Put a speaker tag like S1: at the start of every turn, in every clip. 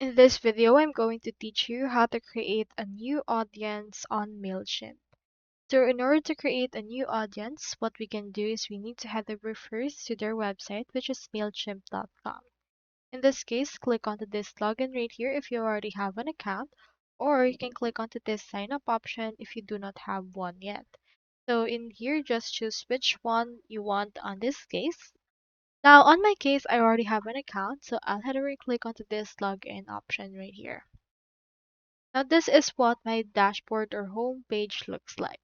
S1: In this video, I'm going to teach you how to create a new audience on Mailchimp. So in order to create a new audience, what we can do is we need to head over first to their website, which is mailchimp.com. In this case, click onto this login right here if you already have an account, or you can click onto this sign up option if you do not have one yet. So in here, just choose which one you want on this case. Now, on my case, I already have an account, so I'll head over and click onto this login option right here. Now, this is what my dashboard or home page looks like.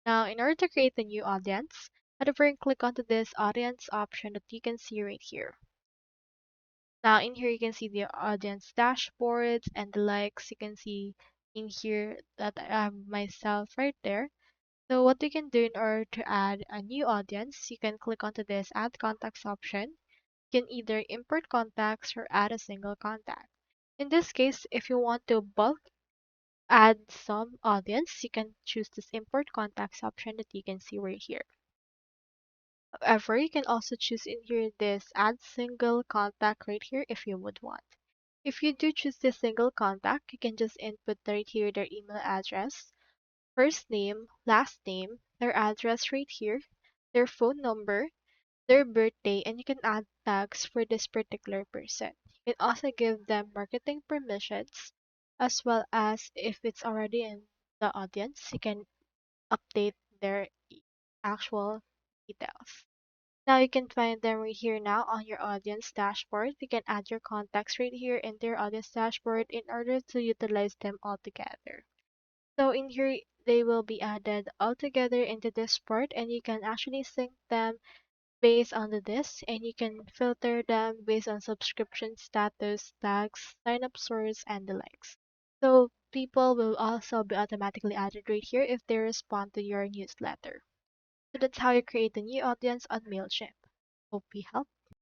S1: Now, in order to create a new audience, head over and click onto this audience option that you can see right here. Now, in here, you can see the audience dashboards and the likes. You can see in here that I have myself right there. So what you can do in order to add a new audience, you can click onto this add contacts option. You can either import contacts or add a single contact. In this case, if you want to bulk add some audience, you can choose this import contacts option that you can see right here. However, you can also choose in here this add single contact right here if you would want. If you do choose this single contact, you can just input right here their email address, first name, last name, their address right here, their phone number, their birthday, and you can add tags for this particular person. You can also give them marketing permissions, as well as if it's already in the audience, you can update their actual details. Now you can find them right here now on your audience dashboard. You can add your contacts right here in their audience dashboard in order to utilize them all together. So in here, they will be added all together into this part, and you can actually sync them based on this, and you can filter them based on subscription status, tags, sign up source, and the likes. So people will also be automatically added right here if they respond to your newsletter. So that's how you create a new audience on Mailchimp. Hope we helped.